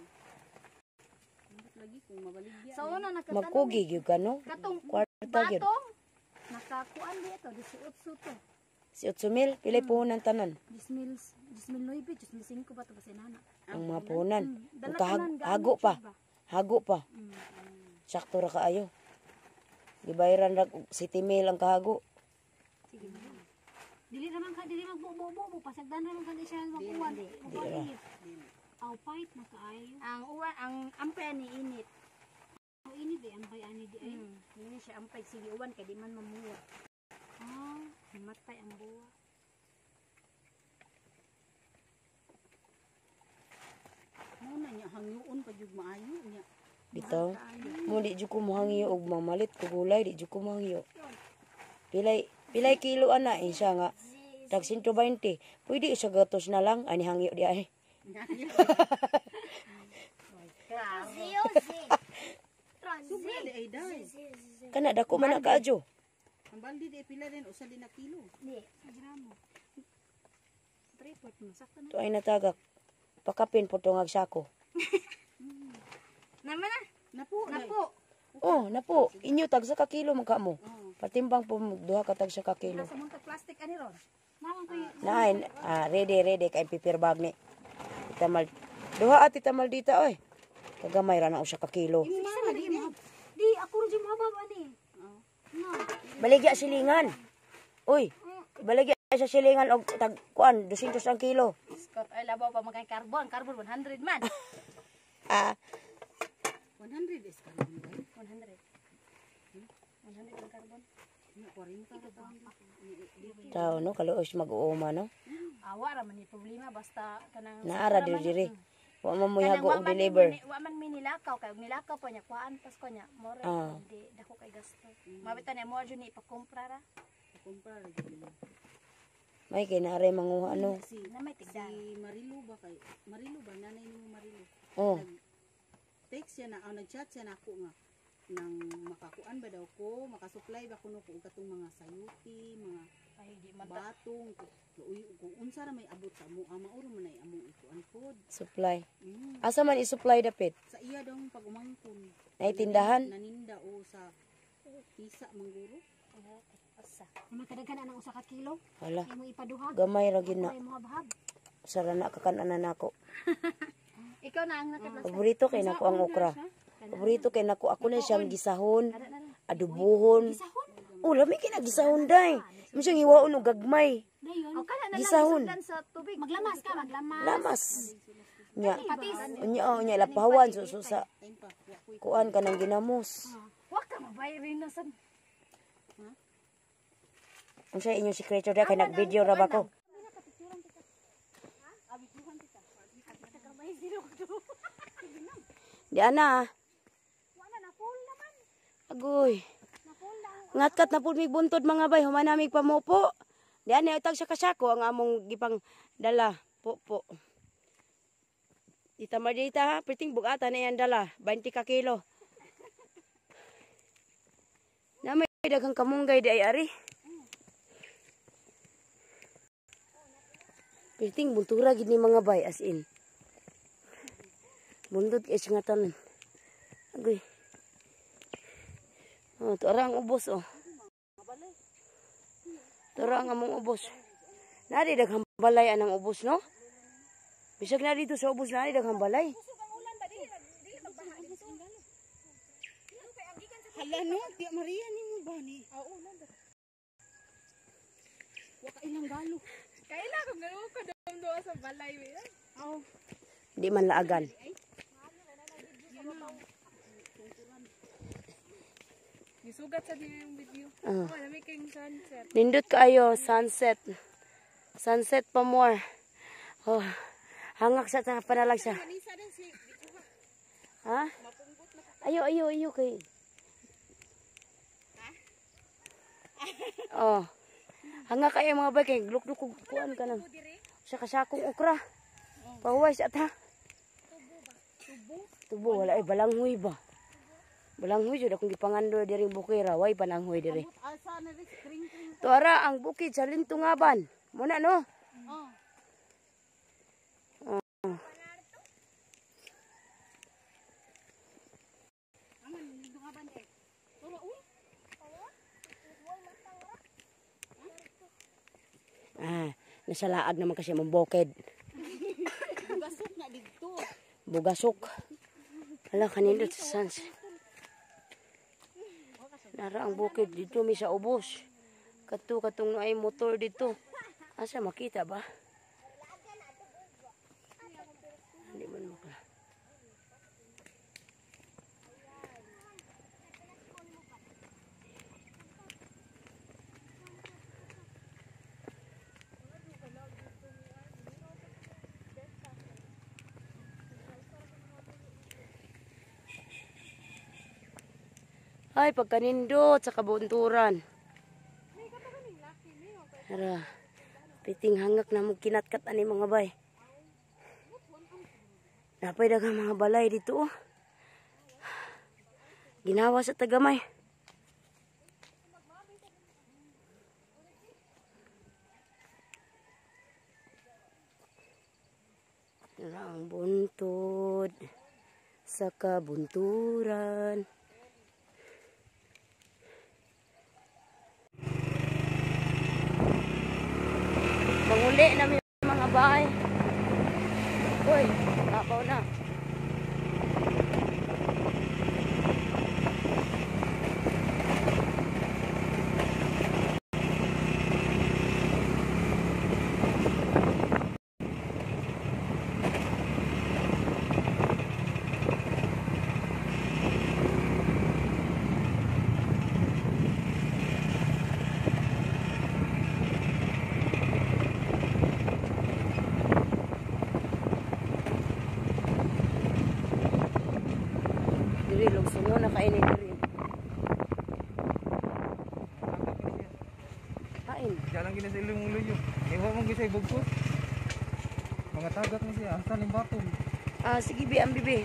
Ambot lagi kung mabaligya. Sa una nakatanong Magkugi gyud ka no. katong Kwarta gyud. batong nakakuan dito, 18 to. Si 8,000 pilay puhunan tanan. 10,009, 10,500 pa to kasi nana. Ang mga puhunan. Dala Ang tanan, hago gamit pa. jud ba? Hago pa. Sakto ra kaayo. Gibayaran ra og 7,000 ang kahago. Dili naman ka dili magbubo pasagdan naman ka siya makuwan. Mapainit. Aw pait na kaayo. Ang uwan, ang ampay ni init. Aw ini di ampay ani di ay. Hindi siya ampay sige uwan kay di man mamuwa. Ah, Matay ang buwa. mo na nya hangyoon pa jud maayo nya. Bitaw. Mo di jud ko mohangiyo og mamalit ko gulay di jud ko mohangiyo. Pilay kilo ana siya nga tag 120. Pwede isa gatos na lang ani hangyo di ay. Sobra di ay day. Kana dako man na kaadyo. Ang baldi di pila din usa din na kilo. Di. Sa gramo. Report mo sakto na. To ay natagak. Pakapin po tong agsako. Naman na. Napo. Napo. Oh, napo. Inyo tag sa ka kilo man ka mo. Patimbang po mo, duha ka tag sa ka kilo. Sa muntag plastic ani ron. Naman ko Nain, ready kay paper bag ni. Tamal. Duha at tamal dita oy. Kagamay ra na usa ka kilo. mama Di, ako rin yung mabab, ani. Baligya silingan. Uy, baligya sa silingan og tag kuan 200 ang kilo. Scott ay labaw pa magkay carbon 100 man. Ah, 100 is carbon ba? 100. 100 ang carbon. 40 ka tao no kaluos mag-uuma no. Awa ra man ni problema basta kanang Naara diri. Wa man mo hago og deliver. Wa man mi nilakaw kay og nilakaw pa niya kuan tas ko niya more hindi dako kay gasto. Mabitan niya mo jud ni ipakumpra ra. Ipakumpra ra jud. May kinare manguha ano. Na may tigdan. Si Marilo ba kay Marilo ba nanay ni Marilo? Oh, Text siya na nag-chat siya na ako nga nang makakuan ba daw ko, makasupply ba kuno ko og katong mga sayuti, mga ay di man batong kung unsa ra may abot sa mo mauro man ay among ikuan pod. supply. Asa man i-supply dapit? Sa iya daw pag umangkon. Nay tindahan? Naninda o sa pisa mangguro. Asa. Makadaghan ng usa ka kilo. Hala, Imo ipaduha. gamay ra gyud na. Ay mo habhab. Sara na kakanan nako. Ikaw na ang nakaplas. Paborito kay nako ang okra. Paborito kay nako ako na siyang gisahon, adubuhon. Oh, lami kay nagisahon day. Mo siyang iwaon og gagmay. Dayon. O kana na lang Gisahon. isugdan sa tubig. Maglamas ka, maglamas. Lamas. Nya. Nya lapawan so sa kuan ka ng ginamos. Wa ka mabayrin na sa Unsa inyong sekreto da kay nag-video ra ba ko? Di ana. Agoy. Ngatkat na pud mi buntod mga bay, human namig pamupo. Di ana utag sa kasako ang among gipang dala. Po. Dita madita ha, piting bugatan na yan dala, 20 ka kilo. Na may daghang kamunggay di ay ari. Piting buntura gid ni mga bay as in. Bundot kay nga tanan. Agoy. Oh, tora ang ubos oh. Tora ang among ubos. Nari daghang balay anang ubos no? Bisag na dito sa ubos nari daghang balay. hala no, di Maria ni mo ba ni? Oo, nanda. Wa ka ilang galo. Kaila ko galo ko do sa balay we. Oo. Di man laagan. Gisugat sa niya yung video. Ah. Oh, lami kayong sunset. Nindot kaayo sunset. Sunset pa more. Oh, hangak sa panalag siya. Ha? Ayo kay. Oh. Hangak kayo mga bay kay gluk-gluk kuan ka nang. Sa kasakong okra. Pahuway sa ta. Tubo wala ay balanghoy ba? Balanghoy jud akong gipangando diri bukira, way pananghoy diri. Asa na rin kring. Tuara ang bukid sa Lintungaban. Muna no. Nasa laag naman kasi mong bukid. Bugasok na dito. Bugasok. Hala kanindot sa sans. Nara ang bukid dito mi sa ubos. Katong ay motor dito. Asa makita ba? Hindi man maka. Ay, pagkanindot sa kabunturan. Tara, piting hangak na mong kinatkat ani mga bay. Napay dagang mga balay dito oh. Ginawa sa tagamay. Tara ang buntod sa kabunturan. Manguli namin mga bahay. Uy, tapaw na. Diri lugsungo na kainin diri. Kain. Jalan gini sa ilong luyo. Ewa mo gisay bugkot. Mga tagak mo siya, asa ning batong. Ah, sige bi ang bibi.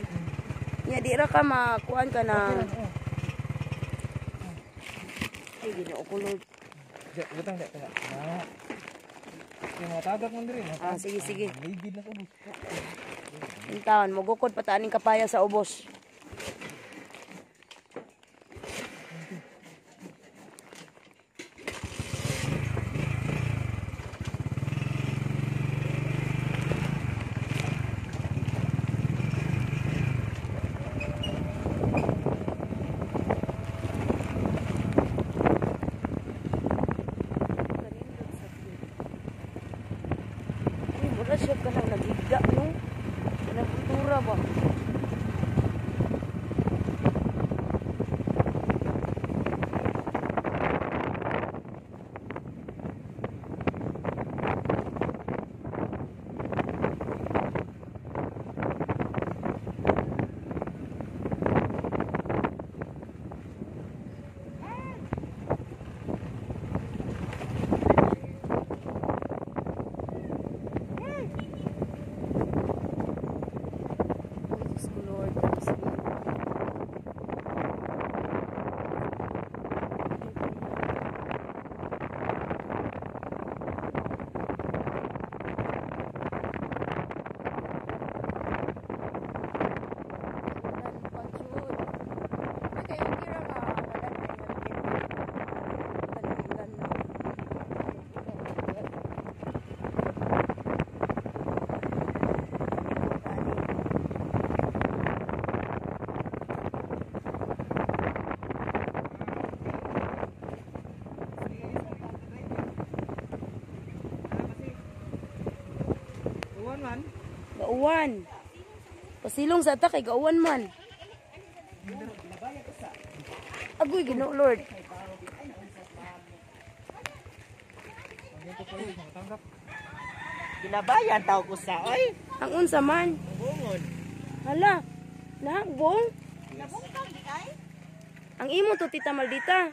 Nya di ra ka makuan ka na. Ay, ginoo ko Lord. Butang dak tengah. Nah. Yung mga tagak mo diri. Ah, sige, sige. Ligid na sa ubos. Intawan, magukod pataaning kapaya sa ubos. Uy, mura siya ka nang nagiga, no? Nagkultura ba? Diyos ko, Lord. Sige. Uwan man. Gauwan. Pasilong sa ta kay gauwan man. Agoy, Ginoo Lord. Ginabayan tao ko sa oy. Ang unsa man. Bungon. Hala. Nagbong. Nabong ka di ay? Ang imo to tita Maldita.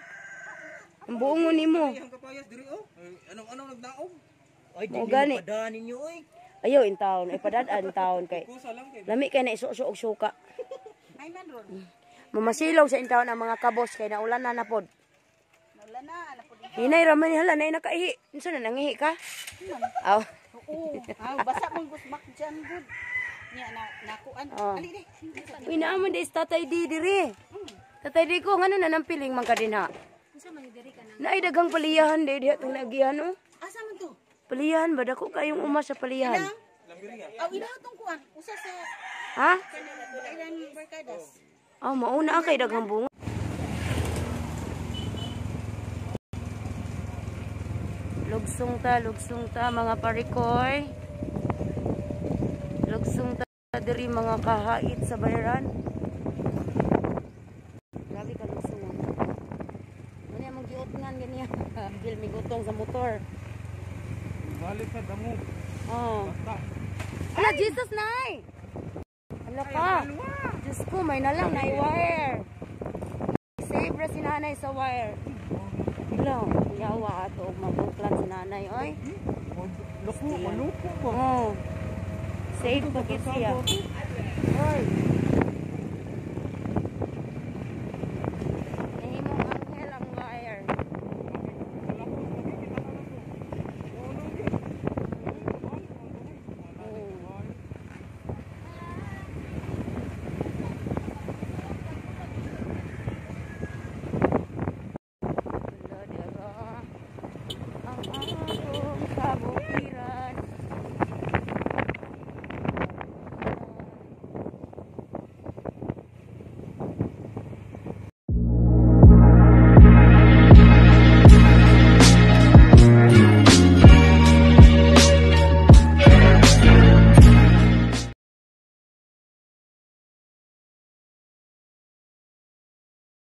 Ang buongon nimo. Ang kapayas diri oh. Anong nagnaog? Oy, Mo gani. padaan ninyo oy. Ayaw in town. Ay padadaan taon kay. Kusa lang kay. Lami kay na isuso og suka. Ay man ron. Mamasilaw sa intawon ang mga kabos kay naulan na napod. Wala na, ana pud. Hinay raman hala nay nakaihi. Unsa na nangihi ka? Aw. Oo. Basa mong gusmak dyan good. Nya na nakuan. Oh. Ali di. Uy naaman des tatay di diri. Tatay di ko ngano na nang piling man ka din ha. Unsa man diri ka na? Naay daghang paliyahan di diha tong nagihan oh. Asa man to? Paliyahan ba dako kayong uma sa paliyahan? Aw ila tong kuan. Usa sa Ha? ilan barkadas. Oh, mauna kay daghang bunga. Lugsong ta mga parikoy. Lugsong ta diri mga kahait sa bayaran. Grabe ka lugsong. Ano yung giutngan ganyan? Bil mi gutong sa motor. Balik sa damo. Oh. Ala, Jesus, nay! Ala ka! Diyos ko, may nalang na wire. Save ra si nanay sa wire. Ala, yawa ato. Mabuklan si nanay, oy. Luko, maluko ba? Oh. Save pa siya. Oy.